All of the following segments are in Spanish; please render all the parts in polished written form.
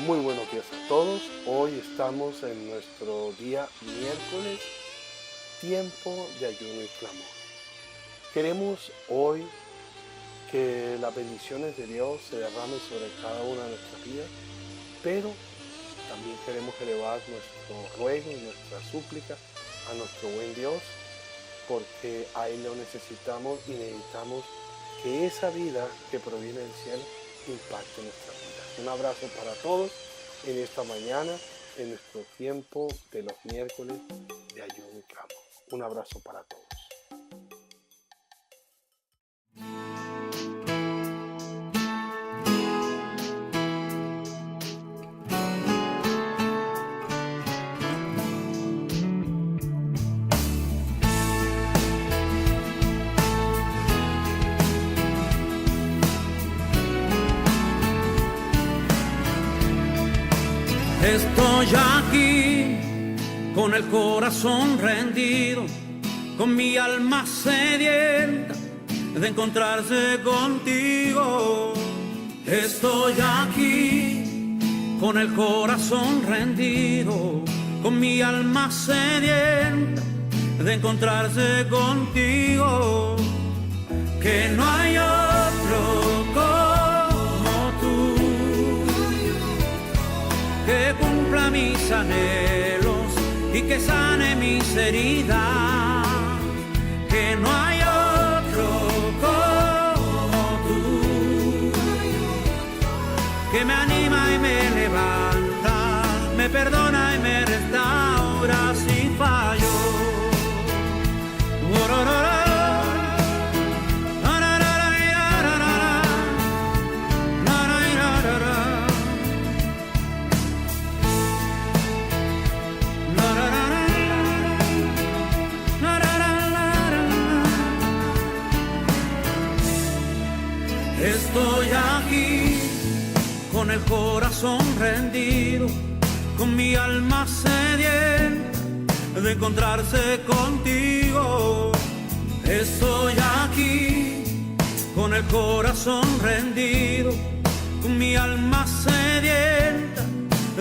Muy buenos días a todos. Hoy estamos en nuestro día miércoles, tiempo de ayuno y clamor. Queremos hoy que las bendiciones de Dios se derramen sobre cada una de nuestras vidas, pero también queremos elevar nuestro ruego y nuestra súplica a nuestro buen Dios, porque a Él lo necesitamos y necesitamos que esa vida que proviene del cielo impacte nuestras vidas. Un abrazo para todos en esta mañana, en nuestro tiempo de los miércoles de ayuno y clamor. Un abrazo para todos. Estoy aquí con el corazón rendido, con mi alma sedienta de encontrarse contigo. Estoy aquí con el corazón rendido, con mi alma sedienta de encontrarse contigo. Que no hay otro como tú, que cumpla mis anhelos y que sane mis heridas. Que no hay otro como tú, que me anima y me levanta, me perdona y me restaura si fallo. Estoy aquí con el corazón rendido, con mi alma sedienta de encontrarse contigo. Estoy aquí con el corazón rendido, con mi alma sedienta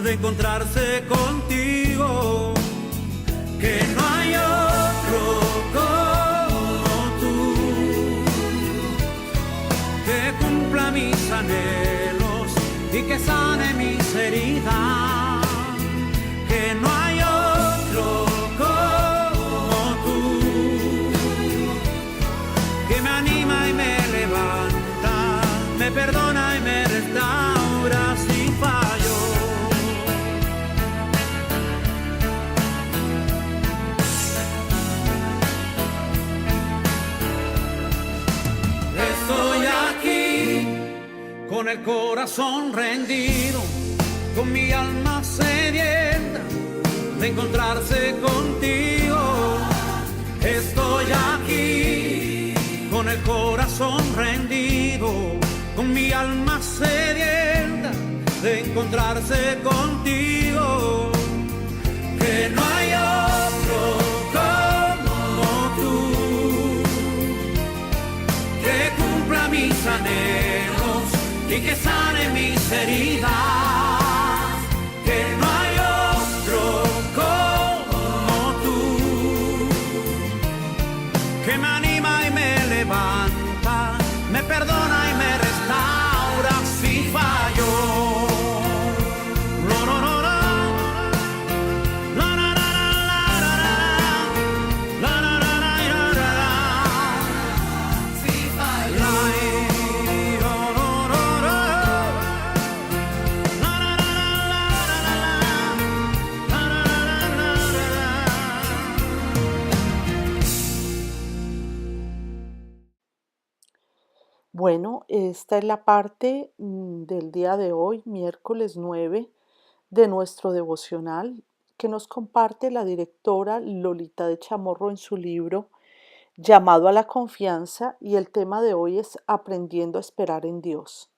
de encontrarse contigo. Que no hay otro como tú, que cumpla mis anhelos y que sane mis heridas. Que no hay otro como tú, que me anima y me levanta, me perdona y me restaura si fallo. Estoy aquí con el corazón rendido, con mi alma sedienta de encontrarse contigo. Estoy aquí con el corazón rendido, con mi alma sedienta de encontrarse contigo. Que no hay otro como tú, que cumpla mis anhelos y que sane mis heridas. Que no hay otro como tú, que me anima y me levanta, me perdona y me restaura si fallo. Bueno, esta es la parte del día de hoy, miércoles 9, de nuestro devocional que nos comparte la directora Lolita de Chamorro en su libro Llamado a la Confianza, y el tema de hoy es Aprendiendo a esperar en Dios.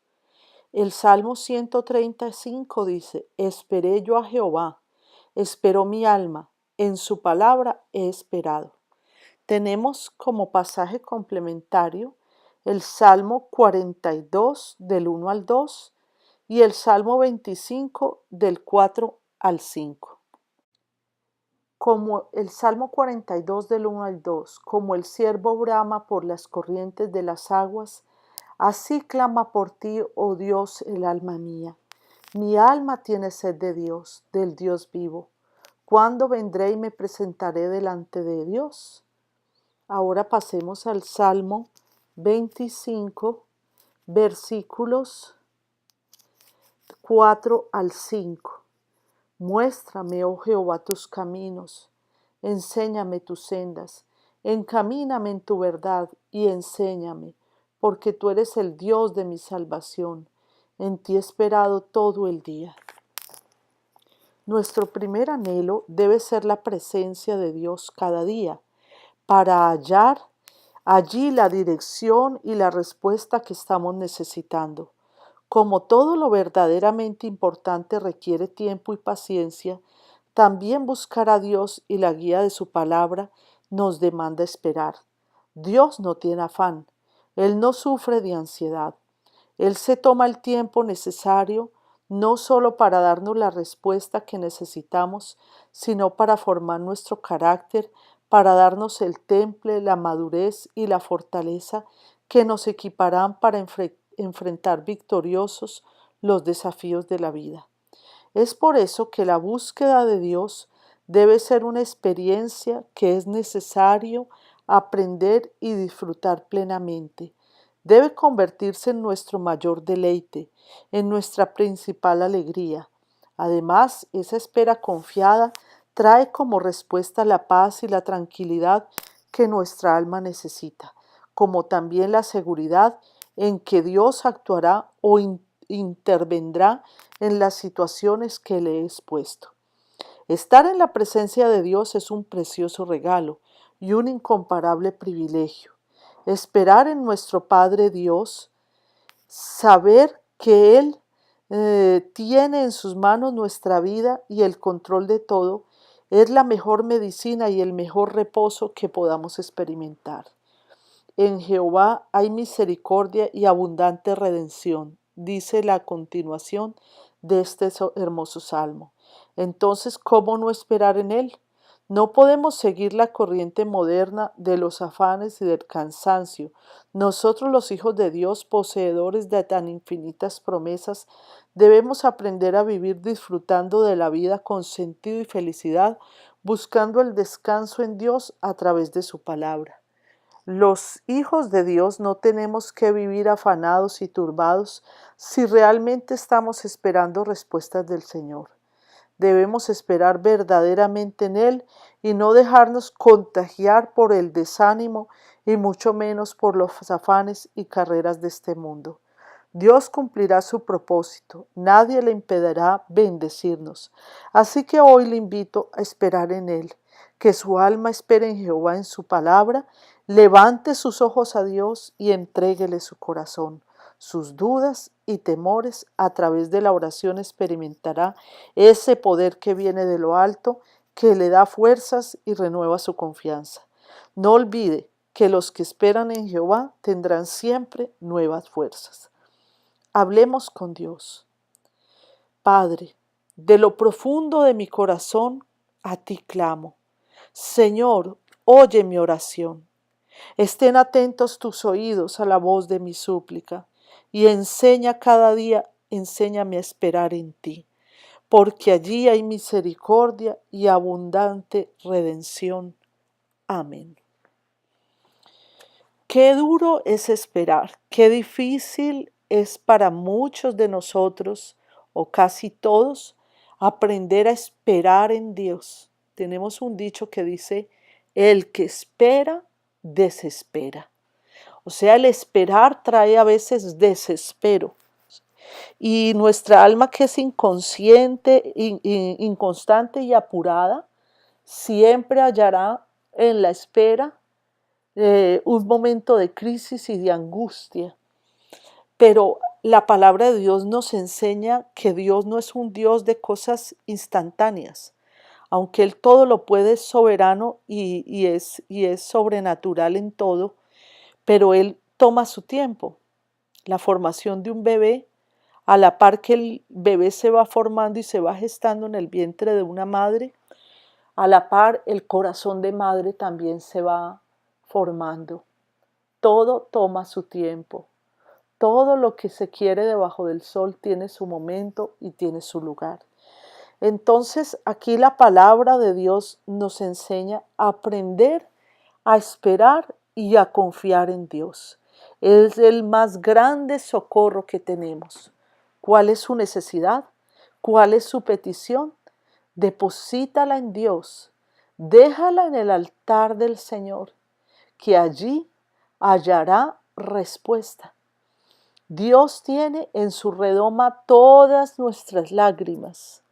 El Salmo 135 dice: Esperé yo a Jehová, esperó mi alma, en su palabra he esperado. Tenemos como pasaje complementario el Salmo 42 del 1 al 2 y el Salmo 25 del 4 al 5. Como el Salmo 42 del 1 al 2, como el ciervo brama por las corrientes de las aguas, así clama por ti, oh Dios, el alma mía. Mi alma tiene sed de Dios, del Dios vivo. ¿Cuándo vendré y me presentaré delante de Dios? Ahora pasemos al Salmo 25, versículos 4 al 5. Muéstrame, oh Jehová, tus caminos, enséñame tus sendas, encamíname en tu verdad y enséñame, porque tú eres el Dios de mi salvación. En ti he esperado todo el día. Nuestro primer anhelo debe ser la presencia de Dios cada día, para hallar allí la dirección y la respuesta que estamos necesitando. Como todo lo verdaderamente importante requiere tiempo y paciencia, también buscar a Dios y la guía de su palabra nos demanda esperar. Dios no tiene afán, Él no sufre de ansiedad. Él se toma el tiempo necesario no solo para darnos la respuesta que necesitamos, sino para formar nuestro carácter, para darnos el temple, la madurez y la fortaleza que nos equiparán para enfrentar victoriosos los desafíos de la vida. Es por eso que la búsqueda de Dios debe ser una experiencia que es necesario aprender y disfrutar plenamente. Debe convertirse en nuestro mayor deleite, en nuestra principal alegría. Además, esa espera confiada trae como respuesta la paz y la tranquilidad que nuestra alma necesita, como también la seguridad en que Dios actuará o intervendrá en las situaciones que le he expuesto. Estar en la presencia de Dios es un precioso regalo y un incomparable privilegio. Esperar en nuestro Padre Dios, saber que Él tiene en sus manos nuestra vida y el control de todo, es la mejor medicina y el mejor reposo que podamos experimentar. En Jehová hay misericordia y abundante redención, dice la continuación de este hermoso salmo. Entonces, ¿cómo no esperar en Él? No podemos seguir la corriente moderna de los afanes y del cansancio. Nosotros, los hijos de Dios, poseedores de tan infinitas promesas, debemos aprender a vivir disfrutando de la vida con sentido y felicidad, buscando el descanso en Dios a través de su palabra. Los hijos de Dios no tenemos que vivir afanados y turbados si realmente estamos esperando respuestas del Señor. Debemos esperar verdaderamente en Él y no dejarnos contagiar por el desánimo y mucho menos por los afanes y carreras de este mundo. Dios cumplirá su propósito, nadie le impedirá bendecirnos. Así que hoy le invito a esperar en Él, que su alma espere en Jehová en su palabra, levante sus ojos a Dios y entréguele su corazón. Sus dudas y temores a través de la oración experimentará ese poder que viene de lo alto, que le da fuerzas y renueva su confianza. No olvide que los que esperan en Jehová tendrán siempre nuevas fuerzas. Hablemos con Dios. Padre, de lo profundo de mi corazón, a ti clamo. Señor, oye mi oración. Estén atentos tus oídos a la voz de mi súplica y enséñame a esperar en ti, porque allí hay misericordia y abundante redención. Amén. Qué duro es esperar, qué difícil es para muchos de nosotros, o casi todos, aprender a esperar en Dios. Tenemos un dicho que dice, el que espera, desespera. O sea, el esperar trae a veces desespero. Y nuestra alma, que es inconsciente, inconstante y apurada, siempre hallará en la espera un momento de crisis y de angustia. Pero la palabra de Dios nos enseña que Dios no es un Dios de cosas instantáneas. Aunque Él todo lo puede, es soberano y es sobrenatural en todo, pero Él toma su tiempo. La formación de un bebé a la par que el bebé se va formando y se va gestando en el vientre de una madre, a la par el corazón de madre también se va formando. Todo toma su tiempo. Todo lo que se quiere debajo del sol tiene su momento y tiene su lugar. Entonces aquí la palabra de Dios nos enseña a aprender a esperar y a confiar en Dios. Es el más grande socorro que tenemos. ¿Cuál es su necesidad? ¿Cuál es su petición? Deposítala en Dios. Déjala en el altar del Señor, que allí hallará respuesta. Dios tiene en su redoma todas nuestras lágrimas.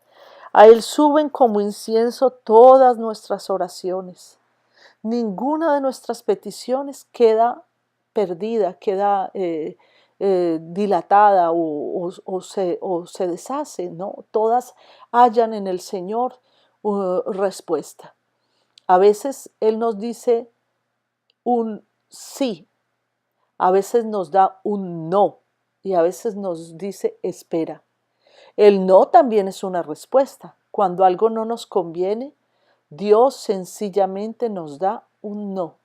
A Él suben como incienso todas nuestras oraciones. Ninguna de nuestras peticiones queda perdida, queda dilatada o se deshace, ¿no? Todas hallan en el Señor respuesta. A veces Él nos dice un sí, a veces nos da un no y a veces nos dice espera. El no también es una respuesta. Cuando algo no nos conviene, Dios sencillamente nos da un no.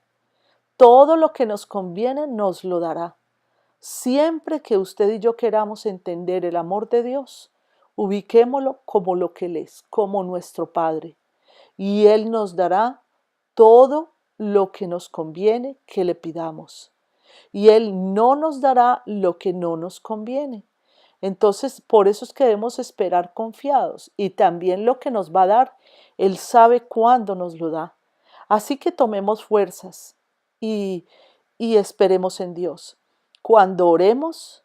Todo lo que nos conviene nos lo dará. Siempre que usted y yo queramos entender el amor de Dios, ubiquémoslo como lo que Él es, como nuestro Padre. Y Él nos dará todo lo que nos conviene que le pidamos. Y Él no nos dará lo que no nos conviene. Entonces, por eso es que debemos esperar confiados. Y también lo que nos va a dar, Él sabe cuándo nos lo da. Así que tomemos fuerzas y esperemos en Dios. Cuando oremos,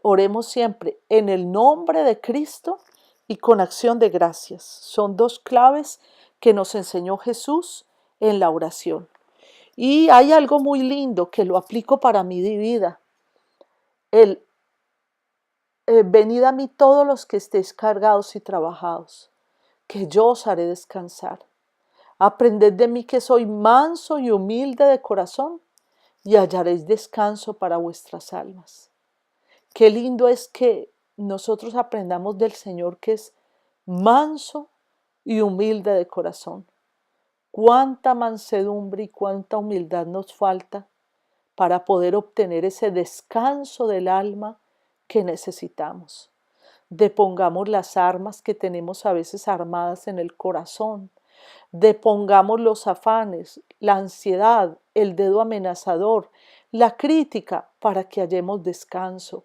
oremos siempre en el nombre de Cristo y con acción de gracias. Son dos claves que nos enseñó Jesús en la oración. Y hay algo muy lindo que lo aplico para mi vida. Venid a mí todos los que estéis cargados y trabajados, que yo os haré descansar. Aprended de mí que soy manso y humilde de corazón, y hallaréis descanso para vuestras almas. Qué lindo es que nosotros aprendamos del Señor que es manso y humilde de corazón. Cuánta mansedumbre y cuánta humildad nos falta para poder obtener ese descanso del alma que necesitamos. Depongamos las armas que tenemos a veces armadas en el corazón. Depongamos los afanes, la ansiedad, el dedo amenazador, la crítica para que hallemos descanso.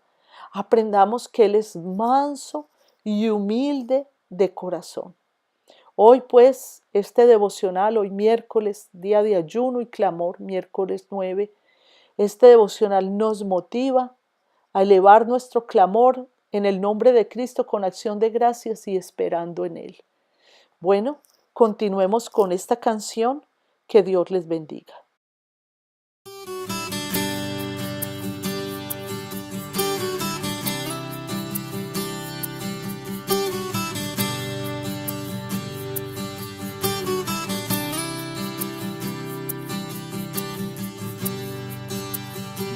Aprendamos que Él es manso y humilde de corazón. Hoy pues, este devocional, hoy miércoles, día de ayuno y clamor, miércoles 9, este devocional nos motiva a elevar nuestro clamor en el nombre de Cristo con acción de gracias y esperando en Él. Bueno, continuemos con esta canción. Que Dios les bendiga.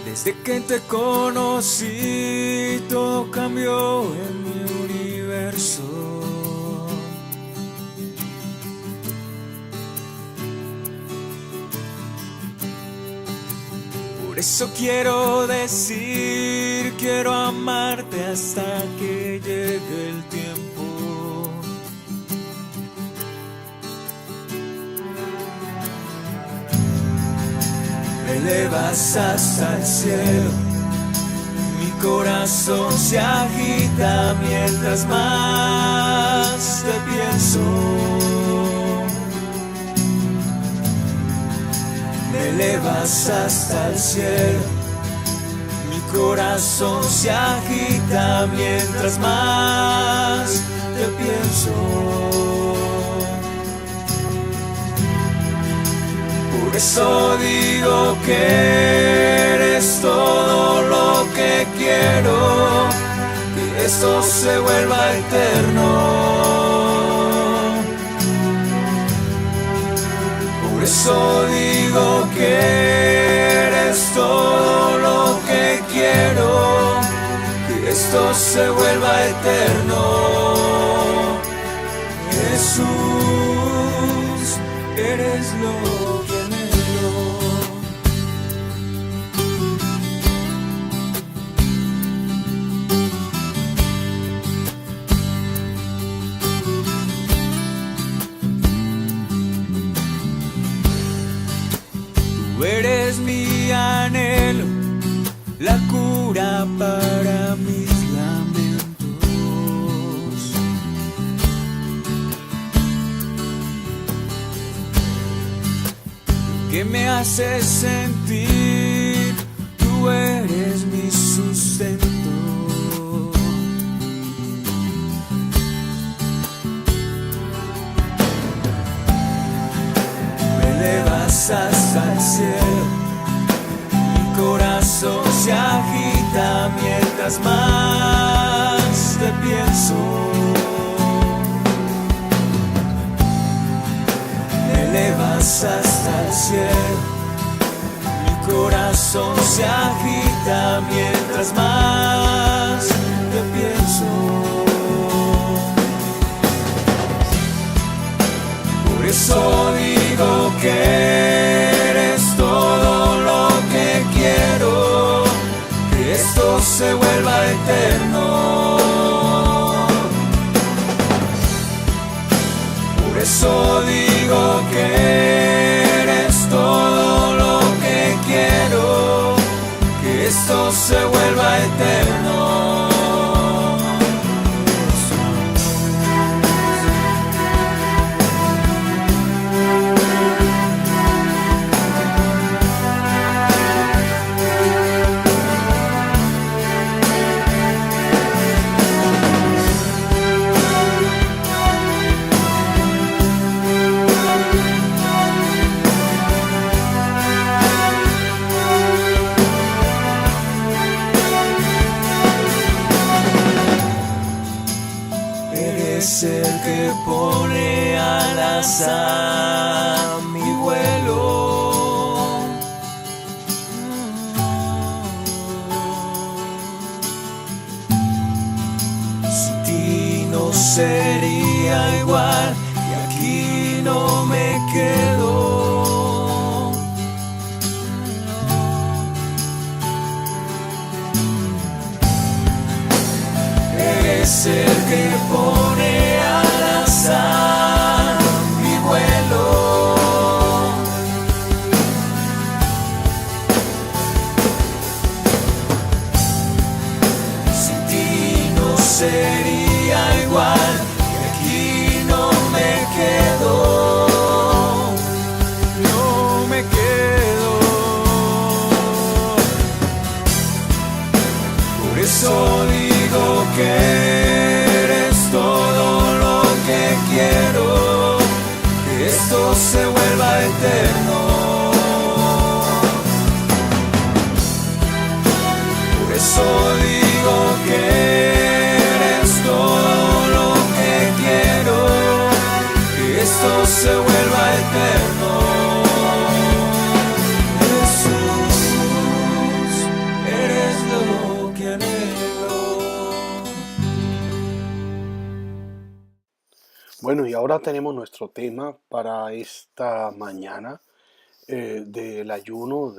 Desde que te conocí, todo cambió en mi universo. Por eso quiero decir, quiero amarte hasta que llegue el tiempo. Me elevas hasta el cielo, mi corazón se agita mientras más te pienso. Me elevas hasta el cielo, mi corazón se agita mientras más te pienso. Por eso digo que eres todo lo que quiero, que esto se vuelva eterno. Por eso digo que eres todo lo que quiero, que esto esto se vuelva eterno. Jesús, eres lo que anhelo. Tú eres mi anhelo, la cura para mis lamentos. Que me haces sentir, tú eres mi sustento. Me elevas hasta el cielo, mi corazón se agita mientras más te pienso. Me elevas hasta el cielo, mi corazón se agita mientras más te pienso. Por eso digo que eres todo lo que quiero, que esto se vuelva eterno. Por eso digo que eres todo lo que quiero, que esto se vuelva eterno. Es el que pone alas a mi vuelo. Sin ti no sería igual y aquí no me quedo. Es el que pone alas a mi vuelo. Sin ti no sería igual y aquí no me quedo. No me quedo. Por eso digo que esto se vuelva eterno. Por eso digo que eres todo lo que quiero, que esto se vuelva eterno. Jesús, eres lo que anhelo. Bueno, y ahora tenemos nuestro tema para esta mañana del ayuno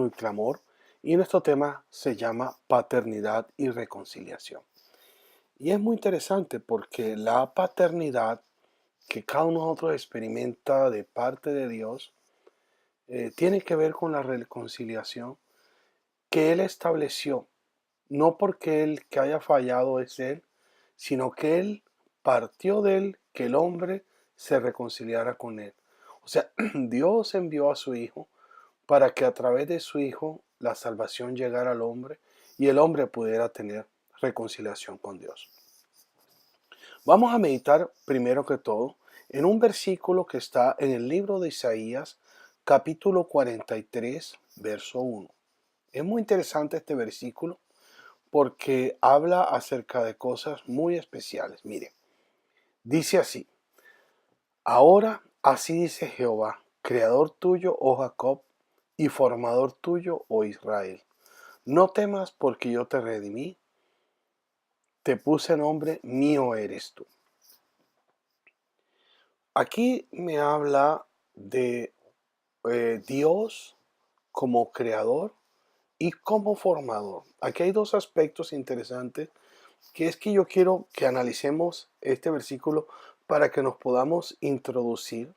y clamor. Y nuestro tema se llama paternidad y reconciliación. Y es muy interesante porque la paternidad que cada uno de nosotros experimenta de parte de Dios tiene que ver con la reconciliación que Él estableció. No porque Él que haya fallado es Él, sino que Él partió de Él que el hombre se reconciliara con Él. O sea, Dios envió a su Hijo para que a través de su Hijo la salvación llegara al hombre y el hombre pudiera tener reconciliación con Dios. Vamos a meditar primero que todo en un versículo que está en el libro de Isaías, capítulo 43, verso 1. Es muy interesante este versículo porque habla acerca de cosas muy especiales. Mire, dice así: ahora así dice Jehová, creador tuyo, oh Jacob, y formador tuyo, oh Israel. No temas porque yo te redimí, te puse nombre, mío eres tú. Aquí me habla de Dios como creador y como formador. Aquí hay dos aspectos interesantes, que es que yo quiero que analicemos este versículo para que nos podamos introducir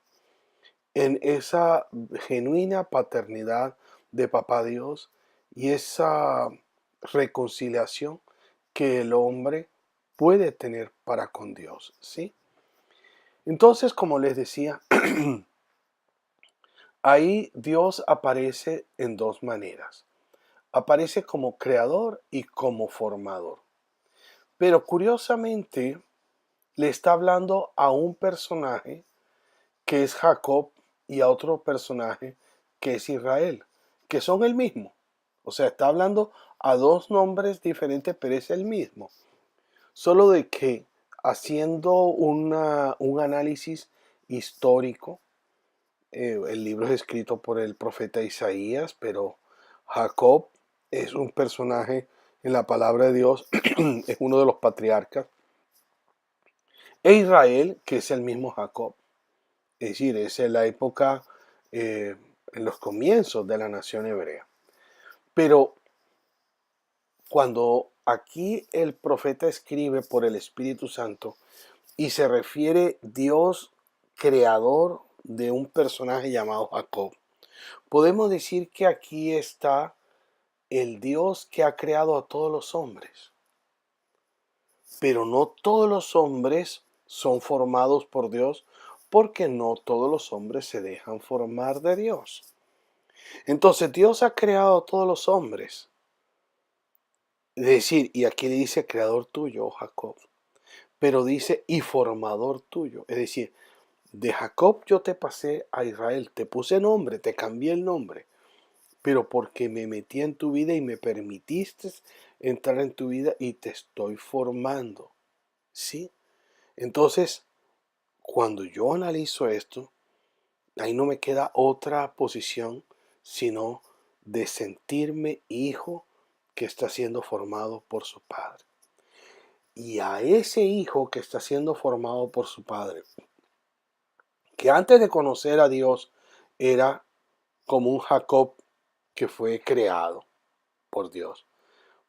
en esa genuina paternidad de Papá Dios y esa reconciliación que el hombre puede tener para con Dios, ¿sí? Entonces, como les decía, ahí Dios aparece en dos maneras. Aparece como creador y como formador. Pero curiosamente le está hablando a un personaje que es Jacob y a otro personaje que es Israel, que son el mismo. O sea, está hablando a dos nombres diferentes, pero es el mismo. Solo de que haciendo un análisis histórico, el libro es escrito por el profeta Isaías, pero Jacob es un personaje en la palabra de Dios, es uno de los patriarcas, e Israel, que es el mismo Jacob. Es decir, es en la época, en los comienzos de la nación hebrea. Pero cuando aquí el profeta escribe por el Espíritu Santo y se refiere Dios creador de un personaje llamado Jacob, podemos decir que aquí está el Dios que ha creado a todos los hombres. Pero no todos los hombres son formados por Dios, porque no todos los hombres se dejan formar de Dios. Entonces Dios ha creado a todos los hombres. Es decir, y aquí le dice creador tuyo, Jacob, pero dice y formador tuyo. Es decir, de Jacob yo te pasé a Israel, te puse nombre, te cambié el nombre, pero porque me metí en tu vida y me permitiste entrar en tu vida y te estoy formando. ¿Sí? Entonces, cuando yo analizo esto, ahí no me queda otra posición sino de sentirme hijo que está siendo formado por su padre. Y a ese hijo que está siendo formado por su padre, que antes de conocer a Dios era como un Jacob que fue creado por Dios.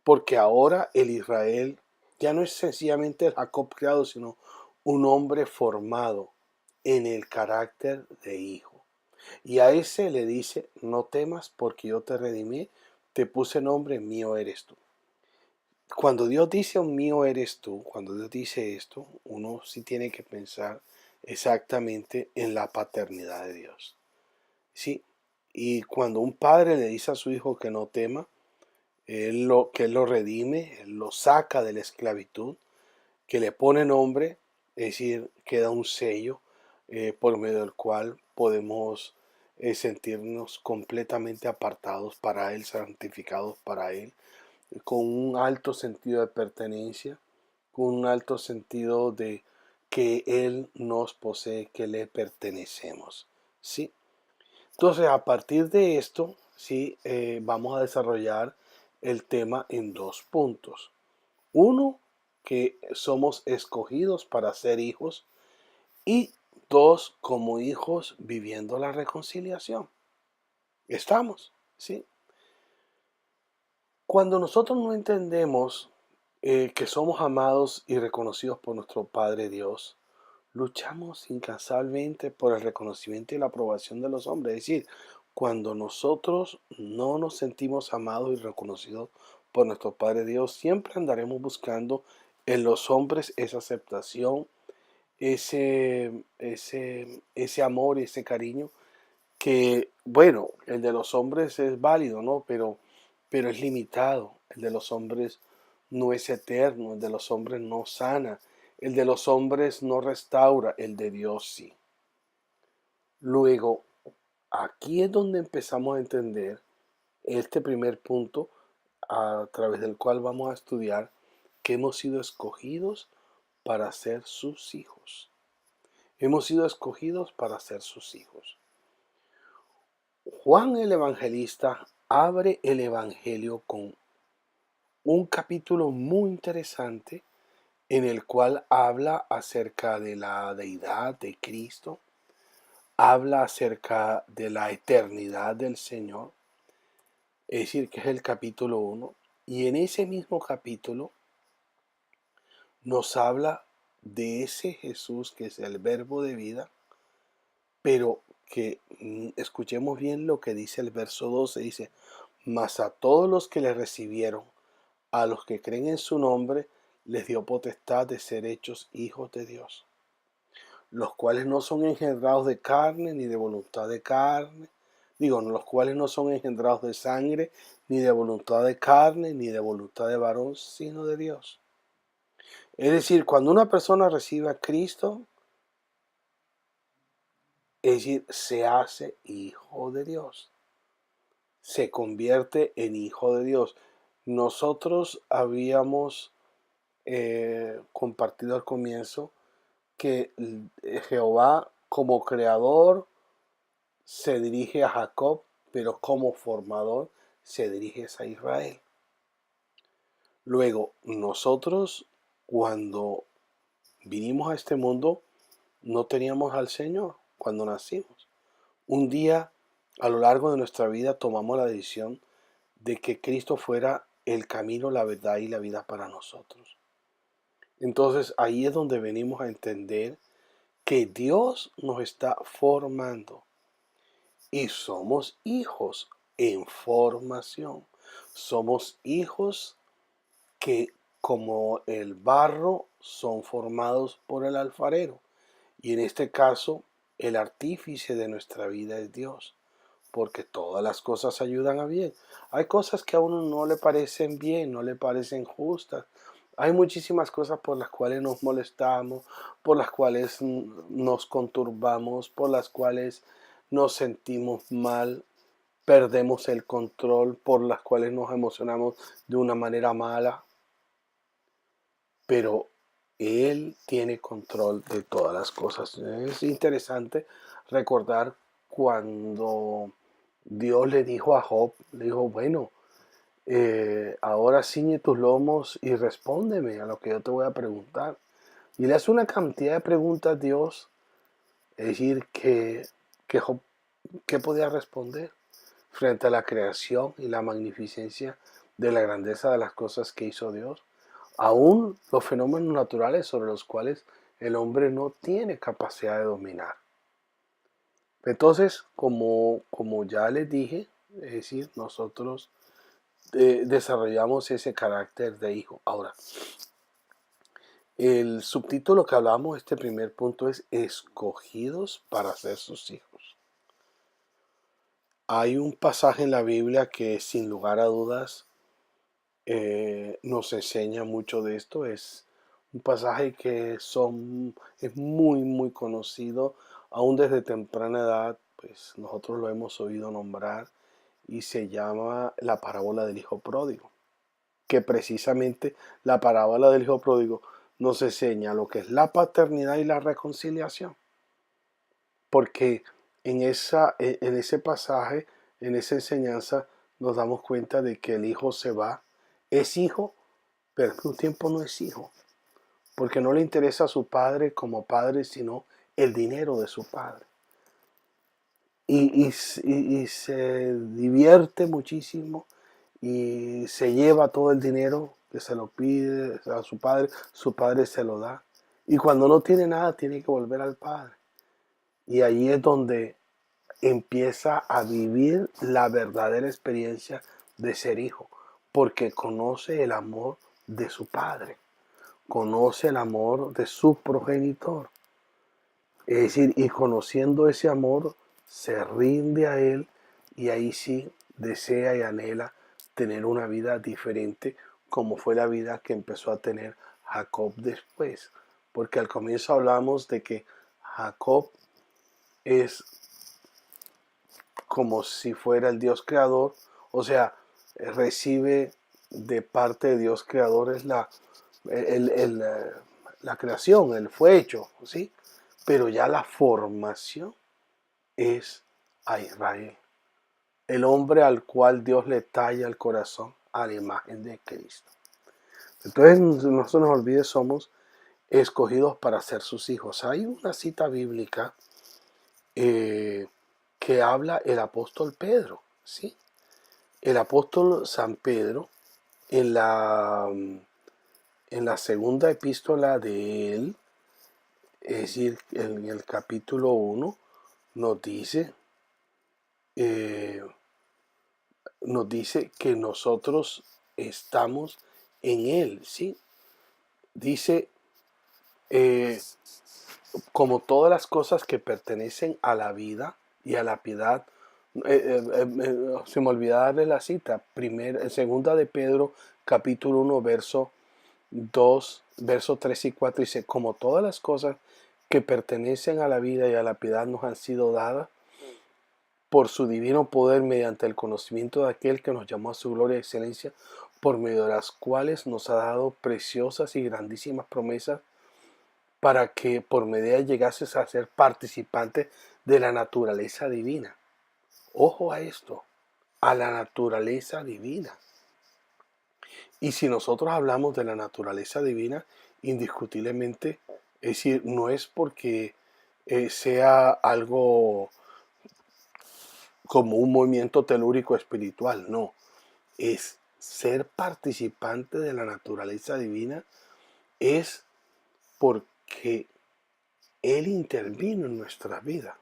Porque ahora el Israel ya no es sencillamente el Jacob creado, sino un hombre formado en el carácter de hijo. Y a ese le dice, no temas porque yo te redimí, te puse nombre, mío eres tú. Cuando Dios dice mío eres tú, cuando Dios dice esto, uno sí tiene que pensar exactamente en la paternidad de Dios. Sí, y cuando un padre le dice a su hijo que no tema, que él lo redime, él lo saca de la esclavitud, que le pone nombre, es decir, que da un sello por medio del cual podemos sentirnos completamente apartados para Él, santificados para Él, con un alto sentido de pertenencia, con un alto sentido de que Él nos posee, que le pertenecemos. ¿Sí? Entonces, a partir de esto, ¿sí? Vamos a desarrollar el tema en dos puntos. Uno, que somos escogidos para ser hijos, y dos, como hijos viviendo la reconciliación. Estamos, ¿sí? Cuando nosotros no entendemos que somos amados y reconocidos por nuestro Padre Dios, luchamos incansablemente por el reconocimiento y la aprobación de los hombres. Es decir, cuando nosotros no nos sentimos amados y reconocidos por nuestro Padre Dios, siempre andaremos buscando en los hombres esa aceptación, ese amor, ese cariño, que, bueno, el de los hombres es válido, ¿no? Pero es limitado. El de los hombres no es eterno, el de los hombres no sana, el de los hombres no restaura, el de Dios sí. Luego, aquí es donde empezamos a entender este primer punto a través del cual vamos a estudiar que hemos sido escogidos para ser sus hijos. Hemos sido escogidos para ser sus hijos. Juan el Evangelista abre el Evangelio con un capítulo muy interesante en el cual habla acerca de la deidad de Cristo, habla acerca de la eternidad del Señor, es decir, que es el capítulo 1, y en ese mismo capítulo nos habla de ese Jesús que es el verbo de vida, pero que escuchemos bien lo que dice el verso 12, dice, mas a todos los que le recibieron, a los que creen en su nombre, les dio potestad de ser hechos hijos de Dios, los cuales no son engendrados de carne ni de voluntad de carne, los cuales no son engendrados de sangre, ni de voluntad de carne, ni de voluntad de varón, sino de Dios. Es decir, cuando una persona recibe a Cristo, es decir, se hace hijo de Dios, se convierte en hijo de Dios. Nosotros habíamos compartido al comienzo que Jehová como creador se dirige a Jacob, pero como formador se dirige a Israel. Luego, nosotros cuando vinimos a este mundo no teníamos al Señor cuando nacimos. Un día a lo largo de nuestra vida tomamos la decisión de que Cristo fuera el camino, la verdad y la vida para nosotros. Entonces ahí es donde venimos a entender que Dios nos está formando y somos hijos en formación. Somos hijos que como el barro son formados por el alfarero. Y en este caso el artífice de nuestra vida es Dios, porque todas las cosas ayudan a bien. Hay cosas que a uno no le parecen bien, no le parecen justas. Hay muchísimas cosas por las cuales nos molestamos, por las cuales nos conturbamos, por las cuales nos sentimos mal, perdemos el control, por las cuales nos emocionamos de una manera mala. Pero Él tiene control de todas las cosas. Es interesante recordar cuando Dios le dijo a Job, le dijo, bueno, ahora ciñe tus lomos y respóndeme a lo que yo te voy a preguntar. Y le hace una cantidad de preguntas a Dios, es decir, que Job, ¿qué podía responder frente a la creación y la magnificencia de la grandeza de las cosas que hizo Dios? Aún los fenómenos naturales sobre los cuales el hombre no tiene capacidad de dominar. Entonces, como ya les dije, es decir, nosotros desarrollamos ese carácter de hijo. Ahora, el subtítulo que hablamos, este primer punto, es escogidos para ser sus hijos. Hay un pasaje en la Biblia que sin lugar a dudas nos enseña mucho de esto. Es un pasaje que es muy, muy conocido, aún desde temprana edad, pues nosotros lo hemos oído nombrar, y se llama la parábola del hijo pródigo, que precisamente la parábola del hijo pródigo nos enseña lo que es la paternidad y la reconciliación, porque en ese pasaje, en esa enseñanza, nos damos cuenta de que el hijo se va, es hijo, pero en un tiempo no es hijo, porque no le interesa a su padre como padre, sino el dinero de su padre. Y se divierte muchísimo y se lleva todo el dinero que se lo pide a su padre se lo da. Y cuando no tiene nada, tiene que volver al padre. Y ahí es donde empieza a vivir la verdadera experiencia de ser hijo, porque conoce el amor de su padre, conoce el amor de su progenitor. Es decir, y conociendo ese amor, se rinde a él y ahí sí desea y anhela tener una vida diferente, como fue la vida que empezó a tener Jacob después. Porque al comienzo hablamos de que Jacob es como si fuera el Dios creador, o sea, recibe de parte de Dios creador es la creación, él fue hecho, ¿sí? Pero ya la formación es a Israel, el hombre al cual Dios le talla el corazón a la imagen de Cristo. Entonces no se nos olvide, somos escogidos para ser sus hijos. Hay una cita bíblica que habla el apóstol Pedro, ¿sí? El apóstol San Pedro en la segunda epístola de él, es decir, en el capítulo 1, nos dice, eh, nos dice que nosotros estamos en él, ¿sí? Dice, eh, como todas las cosas que pertenecen a la vida y a la piedad, se me olvidó darle la cita, segunda de Pedro, capítulo 1, verso 2, versos 3 y 4, dice, como todas las cosas que pertenecen a la vida y a la piedad nos han sido dadas por su divino poder mediante el conocimiento de aquel que nos llamó a su gloria y excelencia, por medio de las cuales nos ha dado preciosas y grandísimas promesas para que por medio de ellas llegases a ser participante de la naturaleza divina. Ojo a esto, a la naturaleza divina. Y si nosotros hablamos de la naturaleza divina, indiscutiblemente, es decir, no es porque sea algo como un movimiento telúrico espiritual, no, es ser participante de la naturaleza divina, es porque Él intervino en nuestra vida.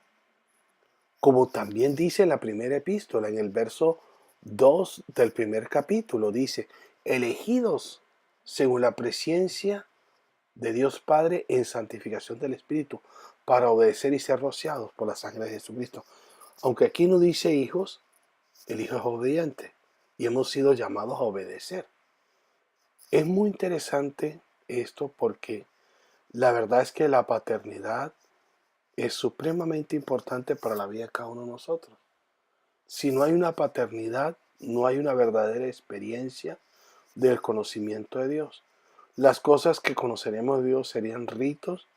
Como también dice en la primera epístola, en el verso 2 del primer capítulo, dice, elegidos según la presencia de Dios Padre en santificación del Espíritu, para obedecer y ser rociados por la sangre de Jesucristo. Aunque aquí no dice hijos, el hijo es obediente y hemos sido llamados a obedecer. Es muy interesante esto porque la verdad es que la paternidad es supremamente importante para la vida de cada uno de nosotros. Si no hay una paternidad, no hay una verdadera experiencia del conocimiento de Dios. Las cosas que conoceremos de Dios serían ritos,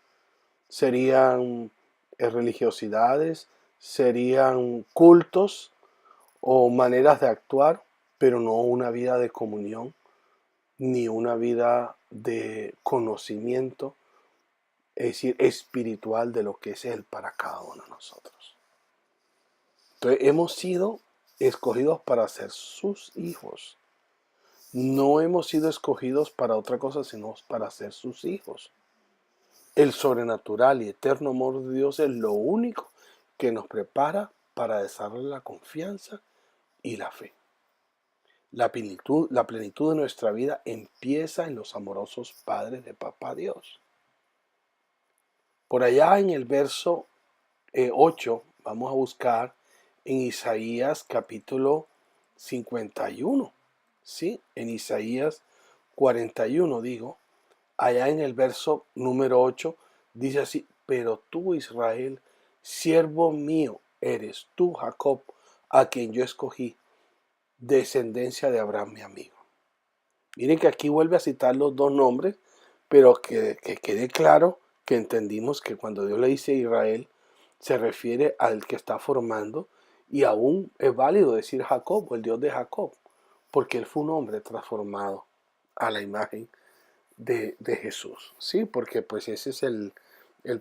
serían religiosidades, serían cultos o maneras de actuar, pero no una vida de comunión, ni una vida de conocimiento, es decir, espiritual de lo que es Él para cada uno de nosotros. Entonces hemos sido escogidos para ser sus hijos. No hemos sido escogidos para otra cosa, sino para ser sus hijos. El sobrenatural y eterno amor de Dios es lo único que nos prepara para desarrollar la confianza y la fe. La plenitud de nuestra vida empieza en los amorosos padres de Papá Dios. Por allá en el verso 8 vamos a buscar en Isaías capítulo 51. ¿Sí? En Isaías 41 digo, allá en el verso número 8 dice así, pero tú Israel, siervo mío eres tú Jacob, a quien yo escogí, descendencia de Abraham mi amigo. Miren que aquí vuelve a citar los dos nombres, pero que quede claro que entendimos que cuando Dios le dice Israel, se refiere al que está formando, y aún es válido decir Jacob, o el Dios de Jacob, porque él fue un hombre transformado a la imagen de Jesús, ¿sí? Porque pues ese es el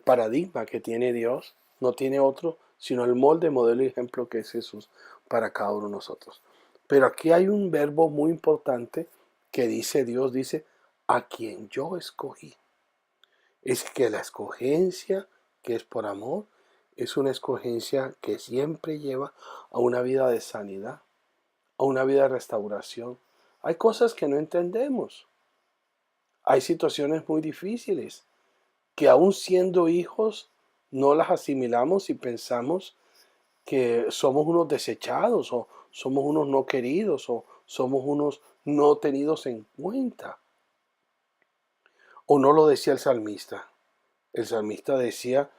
paradigma que tiene Dios, no tiene otro, sino el molde, modelo y ejemplo que es Jesús para cada uno de nosotros. Pero aquí hay un verbo muy importante que dice Dios, dice, a quien yo escogí. Es que la escogencia, que es por amor, es una escogencia que siempre lleva a una vida de sanidad, a una vida de restauración. Hay cosas que no entendemos. Hay situaciones muy difíciles que aún siendo hijos no las asimilamos y pensamos que somos unos desechados o somos unos no queridos o somos unos no tenidos en cuenta. O no lo decía el salmista. El salmista decía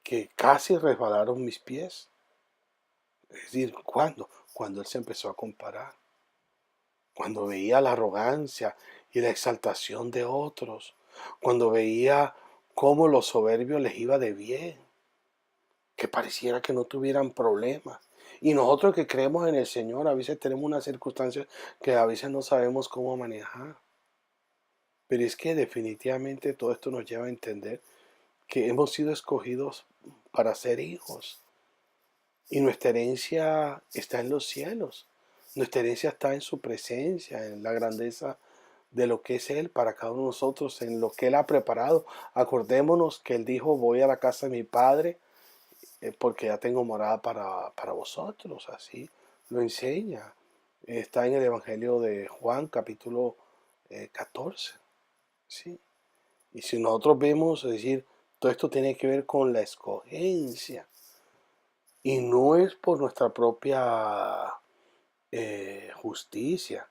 que casi resbalaron mis pies. Es decir, ¿cuándo? Cuando él se empezó a comparar. Cuando veía la arrogancia y la exaltación de otros. Cuando veía cómo los soberbios les iba de bien. Que pareciera que no tuvieran problemas. Y nosotros que creemos en el Señor, a veces tenemos unas circunstancias que a veces no sabemos cómo manejar. Pero es que definitivamente todo esto nos lleva a entender que hemos sido escogidos para ser hijos. Y nuestra herencia está en los cielos. Nuestra herencia está en su presencia, en la grandeza de lo que es Él para cada uno de nosotros, en lo que Él ha preparado. Acordémonos que Él dijo, voy a la casa de mi Padre porque ya tengo morada para vosotros. Así lo enseña. Está en el Evangelio de Juan, capítulo 14. ¿Sí? Y si nosotros vemos, es decir, todo esto tiene que ver con la escogencia. Y no es por nuestra propia justicia,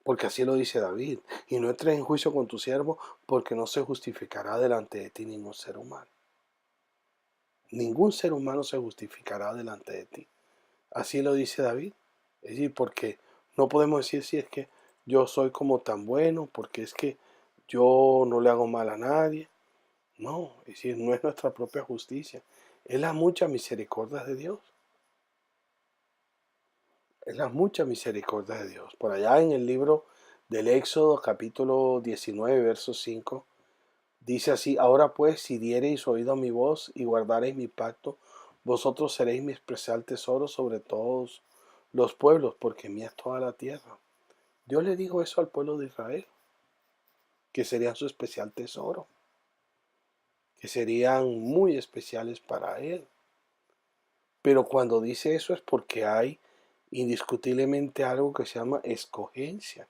porque así lo dice David. Y no entres en juicio con tu siervo, porque no se justificará delante de ti ningún ser humano. Ningún ser humano se justificará delante de ti. Así lo dice David. Es decir, porque no podemos decir si es que yo soy como tan bueno, porque es que yo no le hago mal a nadie. No, es decir, no es nuestra propia justicia. Es la mucha misericordia de Dios. Es la mucha misericordia de Dios. Por allá en el libro del Éxodo, capítulo 19, verso 5, dice así, ahora pues, si diereis oído a mi voz y guardareis mi pacto, vosotros seréis mi especial tesoro sobre todos los pueblos, porque mía es toda la tierra. Dios le dijo eso al pueblo de Israel, que serían su especial tesoro, que serían muy especiales para Él. Pero cuando dice eso es porque hay indiscutiblemente algo que se llama escogencia.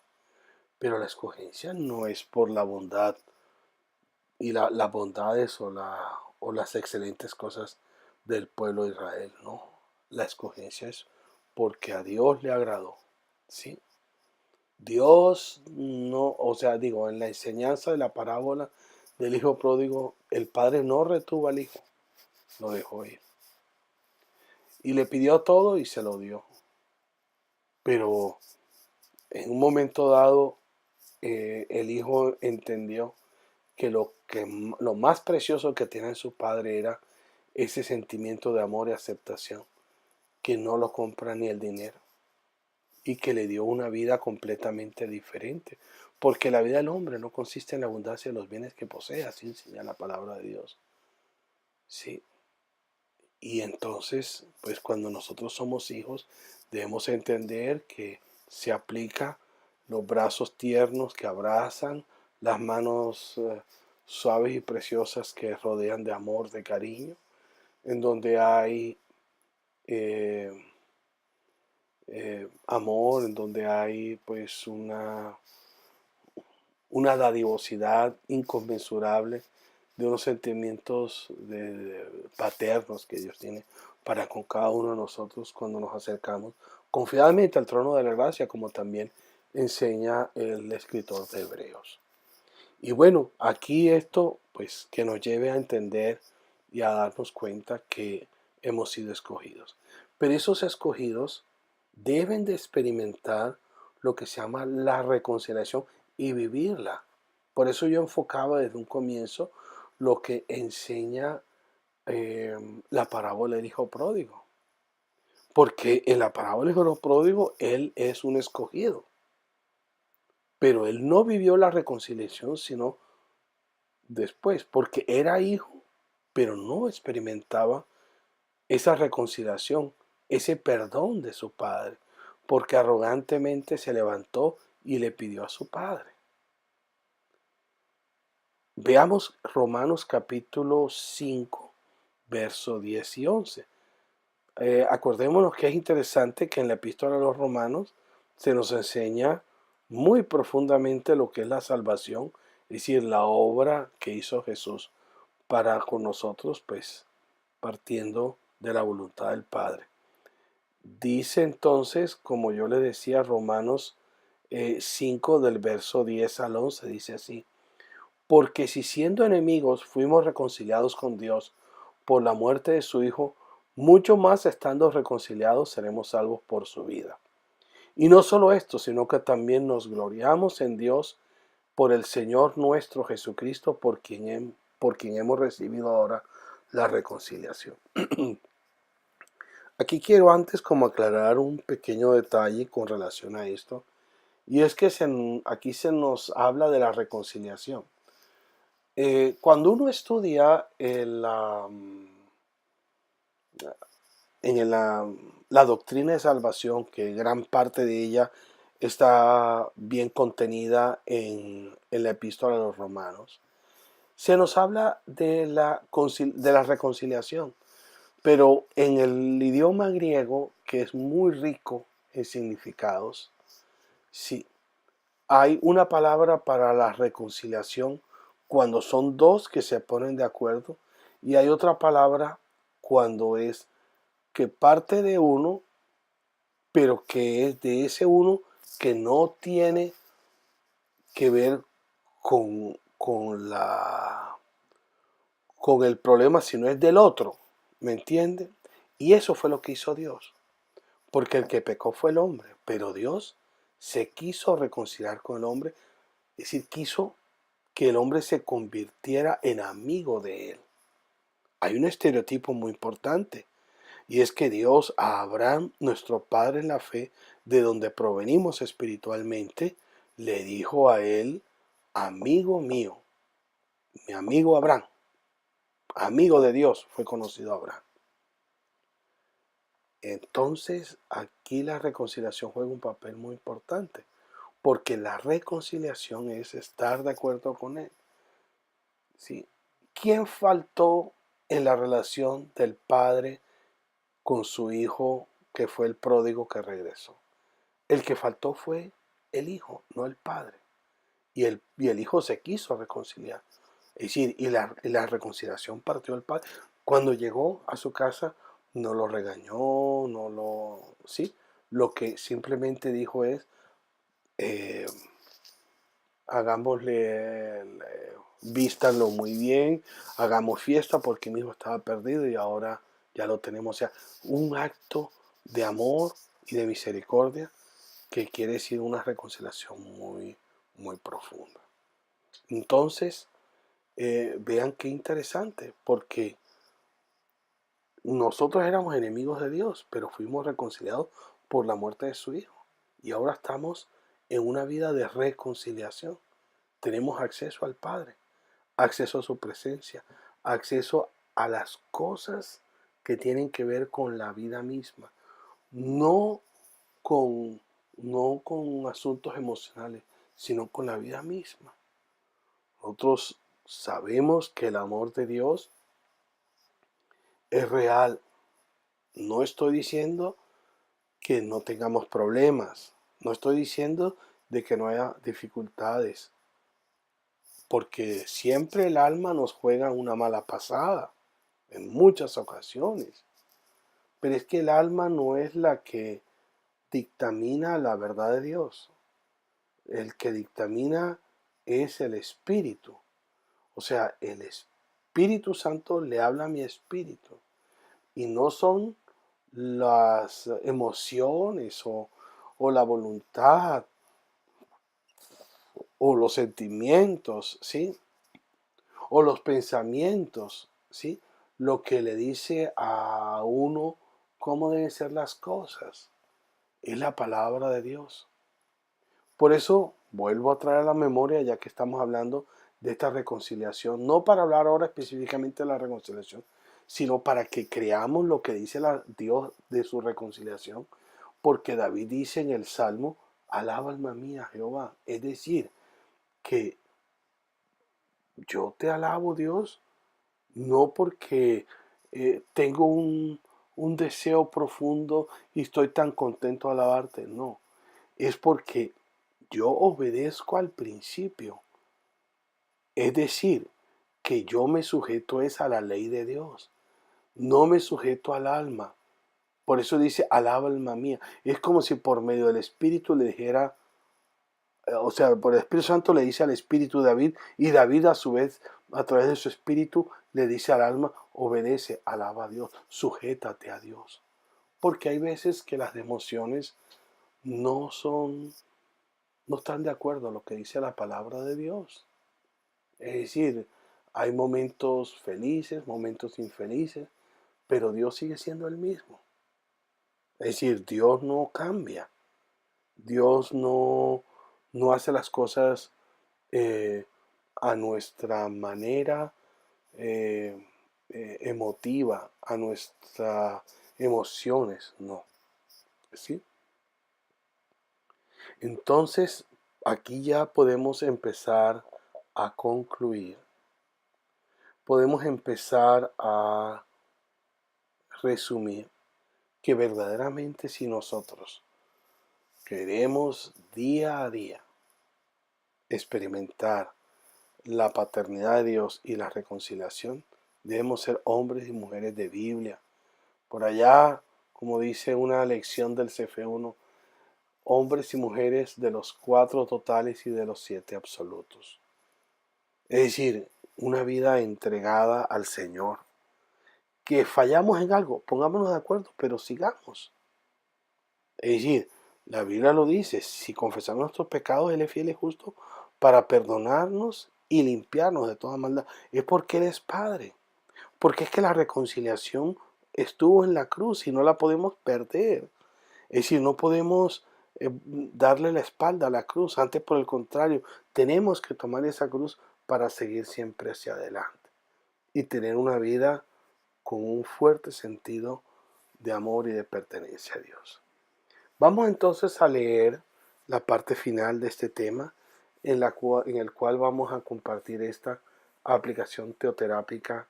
Pero la escogencia no es por la bondad y las bondades o las excelentes cosas del pueblo de Israel, no. La escogencia es porque a Dios le agradó, ¿sí? Dios no, o sea, digo, en la enseñanza de la parábola del hijo pródigo, el padre no retuvo al hijo, lo dejó ir. Y le pidió todo y se lo dio. Pero en un momento dado, el hijo entendió que lo más precioso que tenía en su padre era ese sentimiento de amor y aceptación, que no lo compra ni el dinero, y que le dio una vida completamente diferente, porque la vida del hombre no consiste en la abundancia de los bienes que posee, así enseña la palabra de Dios. Sí. Y entonces, pues cuando nosotros somos hijos, debemos entender que se aplica los brazos tiernos que abrazan, las manos suaves y preciosas que rodean de amor, de cariño, en donde hay eh, amor, en donde hay pues una dadivosidad inconmensurable de unos sentimientos paternos que Dios tiene para con cada uno de nosotros cuando nos acercamos confiadamente al trono de la gracia, como también enseña el escritor de Hebreos. Y bueno, aquí esto pues que nos lleve a entender y a darnos cuenta que hemos sido escogidos. Pero esos escogidos deben de experimentar lo que se llama la reconciliación y vivirla. Por eso yo enfocaba desde un comienzo lo que enseña la parábola del hijo pródigo. Porque en la parábola del hijo pródigo él es un escogido. Pero él no vivió la reconciliación sino después, porque era hijo, pero no experimentaba esa reconciliación, ese perdón de su padre, porque arrogantemente se levantó y le pidió a su padre. Veamos Romanos capítulo 5, verso 10 y 11. Acordémonos que es interesante que en la epístola a los romanos se nos enseña muy profundamente lo que es la salvación, es decir, la obra que hizo Jesús para con nosotros, pues partiendo de la voluntad del Padre. Dice entonces, como yo le decía, Romanos 5 del verso 10 al 11, dice así, porque si siendo enemigos fuimos reconciliados con Dios por la muerte de su Hijo, mucho más estando reconciliados seremos salvos por su vida. Y no solo esto, sino que también nos gloriamos en Dios por el Señor nuestro Jesucristo, por quien hemos recibido ahora la reconciliación. Aquí quiero antes como aclarar un pequeño detalle con relación a esto, Y es que aquí se nos habla de la reconciliación. Cuando uno estudia la doctrina de salvación, que gran parte de ella está bien contenida en la epístola a los romanos, se nos habla de la reconciliación, pero en el idioma griego, que es muy rico en significados, sí, hay una palabra para la reconciliación cuando son dos que se ponen de acuerdo, y hay otra palabra cuando es que parte de uno, pero que es de ese uno que no tiene que ver con el problema, sino es del otro. ¿Me entiende? Y eso fue lo que hizo Dios. Porque el que pecó fue el hombre, pero Dios se quiso reconciliar con el hombre, es decir, quiso que el hombre se convirtiera en amigo de él. Hay un estereotipo muy importante, y es que Dios a Abraham, nuestro padre en la fe, de donde provenimos espiritualmente, le dijo a él, amigo mío, mi amigo Abraham, amigo de Dios fue conocido Abraham. Entonces aquí la reconciliación juega un papel muy importante, porque la reconciliación es estar de acuerdo con él. ¿Sí? ¿Quién faltó en la relación del padre con su hijo, que fue el pródigo que regresó? El que faltó fue el hijo, no el padre. Y el hijo se quiso reconciliar. Es decir, y la reconciliación partió del padre. Cuando llegó a su casa, no lo regañó, no lo... ¿Sí? Lo que simplemente dijo es, eh, hagámosle, vístanlo muy bien, hagamos fiesta porque mi hijo estaba perdido y ahora ya lo tenemos. O sea, un acto de amor y de misericordia que quiere decir una reconciliación muy, muy profunda. Entonces, vean qué interesante, porque nosotros éramos enemigos de Dios, pero fuimos reconciliados por la muerte de su Hijo. Y ahora estamos en una vida de reconciliación. Tenemos acceso al Padre, acceso a su presencia, acceso a las cosas que tienen que ver con la vida misma, no con, no con asuntos emocionales, sino con la vida misma. Nosotros sabemos que el amor de Dios es real. No estoy diciendo que no tengamos problemas, no estoy diciendo de que no haya dificultades, porque siempre el alma nos juega una mala pasada, en muchas ocasiones. Pero es que el alma no es la que dictamina la verdad de Dios. El que dictamina es el Espíritu. O sea, el Espíritu Santo le habla a mi espíritu. Y no son las emociones o la voluntad o los sentimientos, ¿sí? O los pensamientos, ¿sí? Lo que le dice a uno cómo deben ser las cosas. Es la palabra de Dios. Por eso vuelvo a traer a la memoria, ya que estamos hablando de esta reconciliación, no para hablar ahora específicamente de la reconciliación, sino para que creamos lo que dice Dios de su reconciliación, porque David dice en el Salmo, alaba alma mía Jehová, es decir, que yo te alabo, Dios, no porque tengo un deseo profundo y estoy tan contento de alabarte, no, es porque yo obedezco al principio. Es decir, que yo me sujeto es a la ley de Dios, no me sujeto al alma. Por eso dice, alaba alma mía. Es como si por medio del Espíritu le dijera, o sea, por el Espíritu Santo le dice al Espíritu David, y David a su vez, a través de su Espíritu, le dice al alma, obedece, alaba a Dios, sujétate a Dios. Porque hay veces que las emociones no no están de acuerdo a lo que dice la palabra de Dios. Es decir, hay momentos felices, momentos infelices, pero Dios sigue siendo el mismo. Es decir, Dios no cambia. Dios no, no hace las cosas a nuestra manera emotiva, a nuestras emociones, no. ¿Sí? Entonces, aquí ya podemos empezar a concluir, podemos empezar a resumir que verdaderamente si nosotros queremos día a día experimentar la paternidad de Dios y la reconciliación, debemos ser hombres y mujeres de Biblia. Por allá, como dice una lección del CF1, hombres y mujeres de los 4 totales y de los 7 absolutos. Es decir, una vida entregada al Señor. Que fallamos en algo, pongámonos de acuerdo, pero sigamos. Es decir, la Biblia lo dice, si confesamos nuestros pecados, Él es fiel y justo para perdonarnos y limpiarnos de toda maldad. Es porque Él es Padre. Porque es que la reconciliación estuvo en la cruz y no la podemos perder. Es decir, no podemos darle la espalda a la cruz. Antes, por el contrario, tenemos que tomar esa cruz para seguir siempre hacia adelante y tener una vida con un fuerte sentido de amor y de pertenencia a Dios. Vamos entonces a leer la parte final de este tema en el cual vamos a compartir esta aplicación teoterápica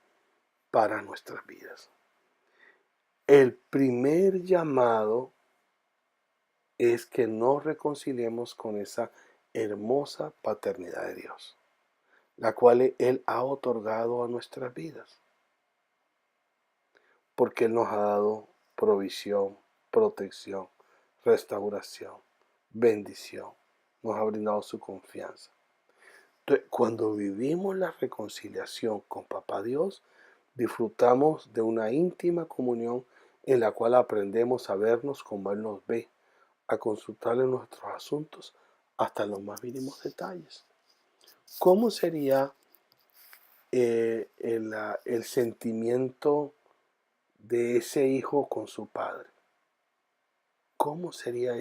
para nuestras vidas. El primer llamado es que nos reconciliemos con esa hermosa paternidad de Dios, la cual Él ha otorgado a nuestras vidas, porque Él nos ha dado provisión, protección, restauración, bendición, nos ha brindado su confianza. Entonces, cuando vivimos la reconciliación con Papá Dios, disfrutamos de una íntima comunión en la cual aprendemos a vernos como Él nos ve, a consultarle nuestros asuntos hasta los más mínimos detalles. ¿Cómo sería el sentimiento de ese hijo con su padre? ¿Cómo sería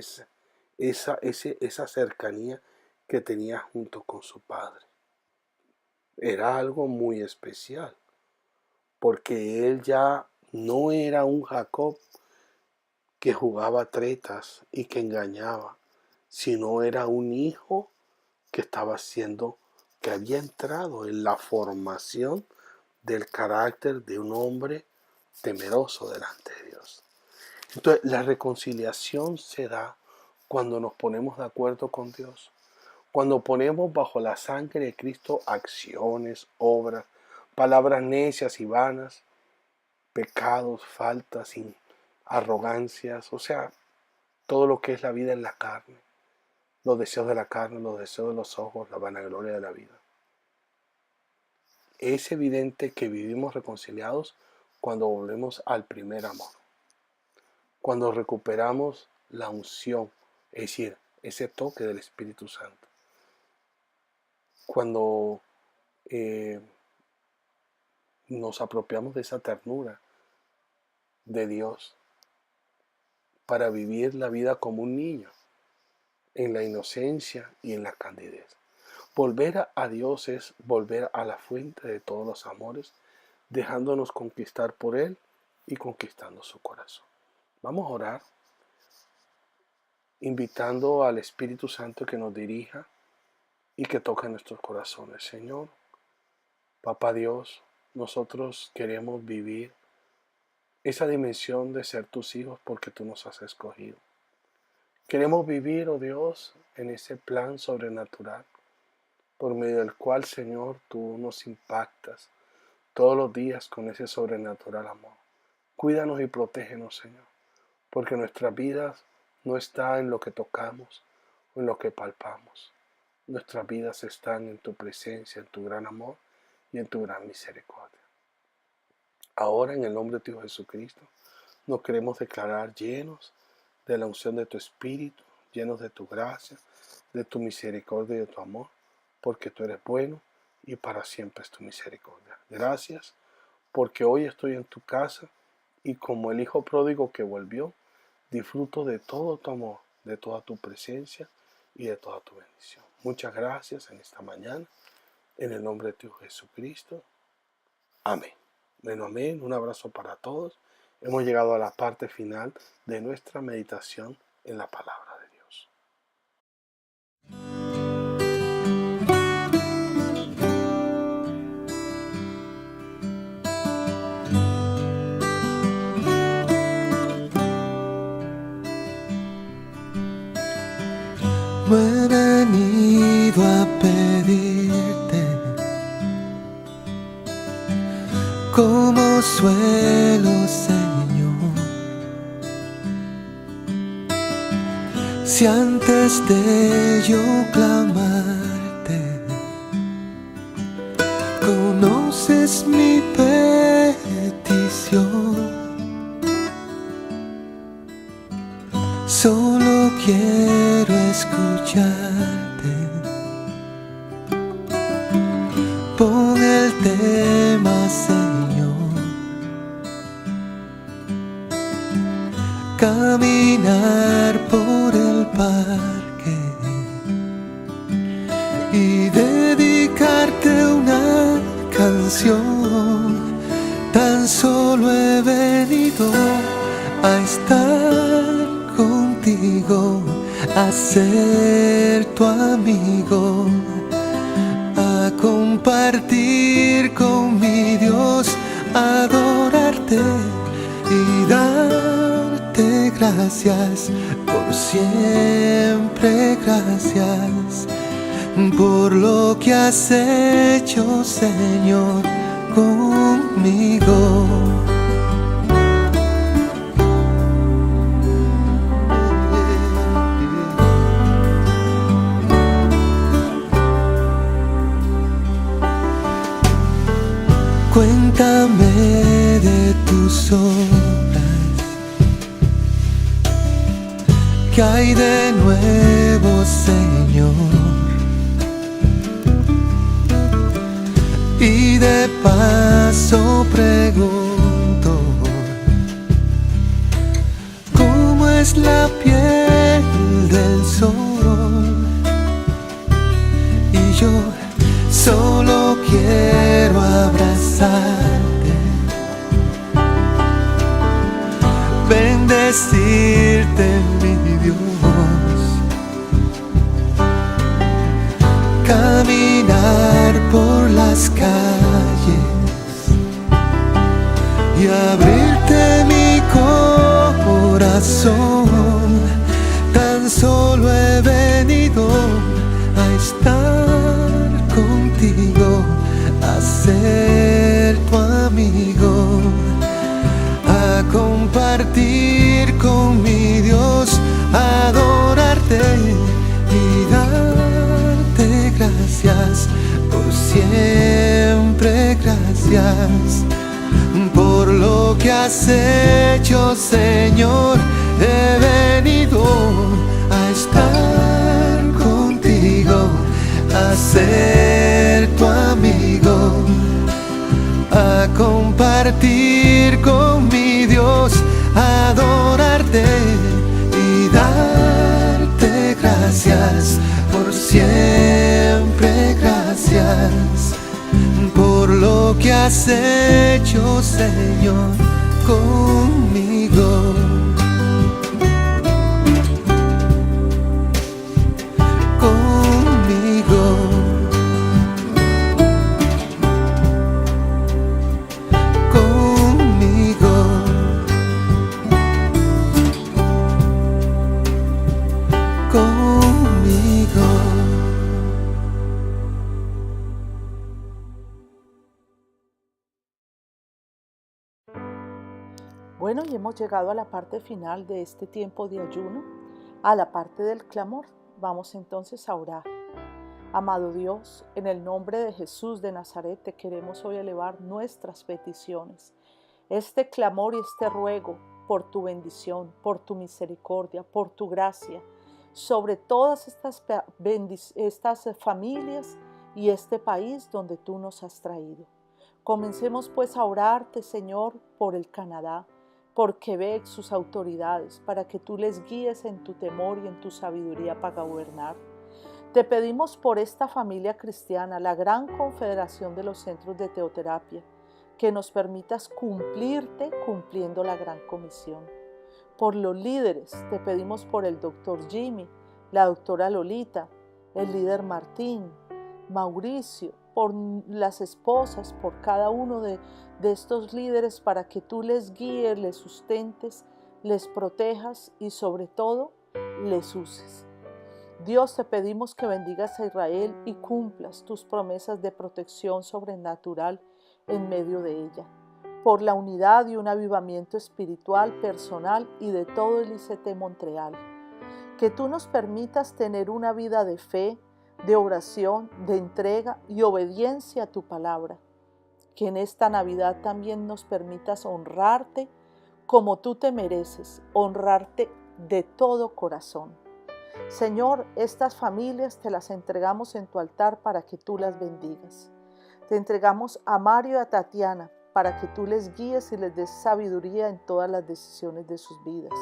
esa cercanía que tenía junto con su padre? Era algo muy especial, porque él ya no era un Jacob que jugaba tretas y que engañaba, sino era un hijo que que había entrado en la formación del carácter de un hombre temeroso delante de Dios. Entonces, la reconciliación se da cuando nos ponemos de acuerdo con Dios, cuando ponemos bajo la sangre de Cristo acciones, obras, palabras necias y vanas, pecados, faltas, arrogancias, o sea, todo lo que es la vida en la carne, los deseos de la carne, los deseos de los ojos, la vanagloria de la vida. Es evidente que vivimos reconciliados cuando volvemos al primer amor, cuando recuperamos la unción, es decir, ese toque del Espíritu Santo, cuando nos apropiamos de esa ternura de Dios para vivir la vida como un niño, en la inocencia y en la candidez. Volver a Dios es volver a la fuente de todos los amores, dejándonos conquistar por Él y conquistando su corazón. Vamos a orar, invitando al Espíritu Santo que nos dirija y que toque nuestros corazones. Señor, Papá Dios, nosotros queremos vivir esa dimensión de ser tus hijos porque tú nos has escogido. Queremos vivir, oh Dios, en ese plan sobrenatural, por medio del cual, Señor, tú nos impactas todos los días con ese sobrenatural amor. Cuídanos y protégenos, Señor, porque nuestras vidas no están en lo que tocamos o en lo que palpamos. Nuestras vidas están en tu presencia, en tu gran amor y en tu gran misericordia. Ahora, en el nombre de tu Hijo Jesucristo, nos queremos declarar llenos de la unción de tu Espíritu, llenos de tu gracia, de tu misericordia y de tu amor, porque tú eres bueno y para siempre es tu misericordia. Gracias, porque hoy estoy en tu casa y como el hijo pródigo que volvió, disfruto de todo tu amor, de toda tu presencia y de toda tu bendición. Muchas gracias en esta mañana. En el nombre de tu Jesucristo. Amén. Bueno, amén. Un abrazo para todos. Hemos llegado a la parte final de nuestra meditación en la palabra de Dios. No he venido a pedirte como suelo, Señor. Si antes de yo clamarte, conoces mi petición. Solo quiero escucharte. Pon el tema, Señor. Caminar por el parque y dedicarte una canción. Tan solo he venido a estar contigo, a ser tu amigo, a compartir con mi Dios, a adorarte y darte gracias por siempre. Gracias por lo que has hecho, Señor, conmigo. Cuéntame de tus obras, ¿qué hay de nuevo, Señor? Y de paso pregunto, ¿cómo es la piel del sol? Y yo solo quiero abrazarte, bendecirte, mi Dios, caminar por las calles y abrirte mi corazón. Tan solo he venido a estar contigo, a ser tu amigo, a compartir con mi Dios, a adorarte y darte gracias por siempre. Gracias por lo que has hecho, Señor. He venido a estar contigo, a ser tu amigo, a compartir con mi Dios, a adorarte y darte gracias por siempre. Gracias por lo que has hecho, Señor, conmigo. Bueno, y hemos llegado a la parte final de este tiempo de ayuno, a la parte del clamor. Vamos entonces a orar. Amado Dios, en el nombre de Jesús de Nazaret te queremos hoy elevar nuestras peticiones. Este clamor y este ruego por tu bendición, por tu misericordia, por tu gracia, sobre todas estas familias y este país donde tú nos has traído. Comencemos pues a orarte, Señor, por el Canadá, por Quebec, sus autoridades, para que tú les guíes en tu temor y en tu sabiduría para gobernar. Te pedimos por esta familia cristiana, la Gran Confederación de los Centros de Teoterapia, que nos permitas cumplirte cumpliendo la Gran Comisión. Por los líderes, te pedimos por el doctor Jimmy, la doctora Lolita, el líder Martín, Mauricio, por las esposas, por cada uno de estos líderes, para que tú les guíes, les sustentes, les protejas y sobre todo les uses. Dios, te pedimos que bendigas a Israel y cumplas tus promesas de protección sobrenatural en medio de ella, por la unidad y un avivamiento espiritual, personal y de todo el ICT Montreal. Que tú nos permitas tener una vida de fe, de oración, de entrega y obediencia a tu palabra. Que en esta Navidad también nos permitas honrarte como tú te mereces, honrarte de todo corazón. Señor, estas familias te las entregamos en tu altar para que tú las bendigas. Te entregamos a Mario y a Tatiana para que tú les guíes y les des sabiduría en todas las decisiones de sus vidas.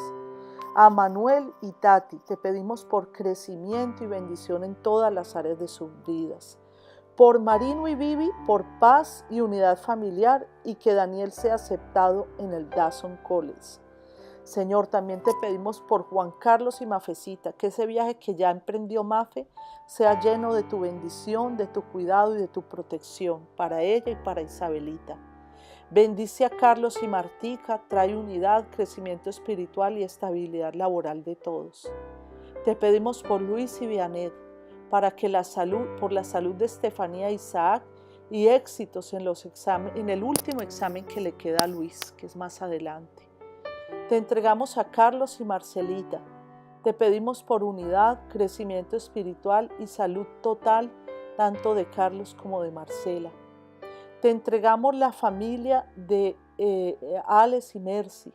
A Manuel y Tati te pedimos por crecimiento y bendición en todas las áreas de sus vidas. Por Marino y Vivi, por paz y unidad familiar, y que Daniel sea aceptado en el Dawson College. Señor, también te pedimos por Juan Carlos y Mafecita, que ese viaje que ya emprendió Mafe sea lleno de tu bendición, de tu cuidado y de tu protección para ella y para Isabelita. Bendice a Carlos y Martica, trae unidad, crecimiento espiritual y estabilidad laboral de todos. Te pedimos por Luis y Vianet, para que por la salud de Estefanía e Isaac y éxitos en el último examen que le queda a Luis, que es más adelante. Te entregamos a Carlos y Marcelita. Te pedimos por unidad, crecimiento espiritual y salud total, tanto de Carlos como de Marcela. Te entregamos la familia de Alex y Mercy.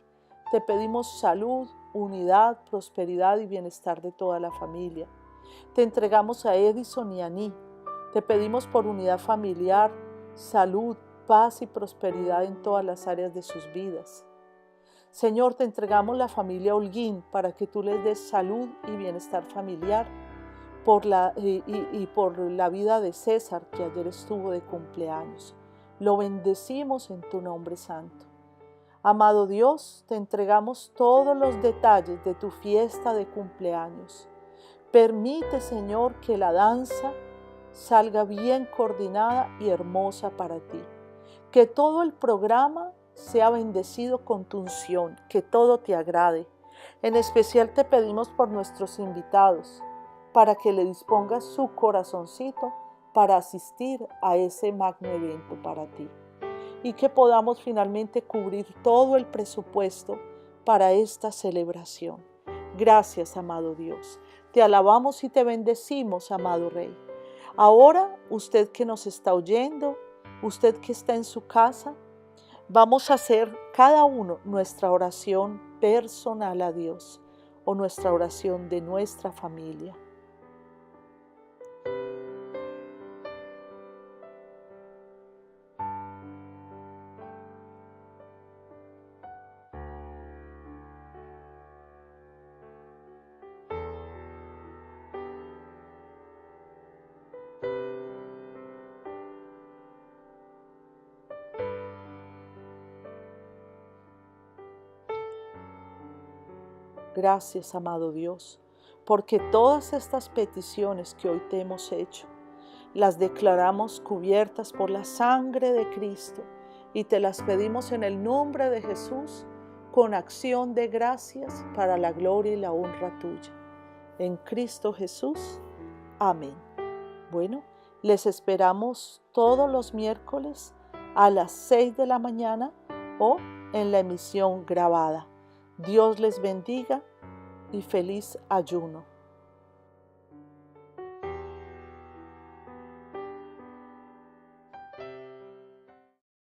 Te pedimos salud, unidad, prosperidad y bienestar de toda la familia. Te entregamos a Edison y a Ani. Te pedimos por unidad familiar, salud, paz y prosperidad en todas las áreas de sus vidas. Señor, te entregamos la familia Holguín para que tú les des salud y bienestar familiar por la vida de César, que ayer estuvo de cumpleaños. Lo bendecimos en tu nombre santo. Amado Dios, te entregamos todos los detalles de tu fiesta de cumpleaños. Permite, Señor, que la danza salga bien coordinada y hermosa para ti. Que todo el programa sea bendecido con tu unción, que todo te agrade. En especial te pedimos por nuestros invitados, para que le dispongas su corazoncito para asistir a ese magno evento para ti. Y que podamos finalmente cubrir todo el presupuesto para esta celebración. Gracias, amado Dios. Te alabamos y te bendecimos, amado Rey. Ahora, usted que nos está oyendo, usted que está en su casa, vamos a hacer cada uno nuestra oración personal a Dios o nuestra oración de nuestra familia. Gracias, amado Dios, porque todas estas peticiones que hoy te hemos hecho, las declaramos cubiertas por la sangre de Cristo y te las pedimos en el nombre de Jesús con acción de gracias para la gloria y la honra tuya. En Cristo Jesús. Amén. Bueno, les esperamos todos los miércoles a las 6 de la mañana o en la emisión grabada. Dios les bendiga y feliz ayuno.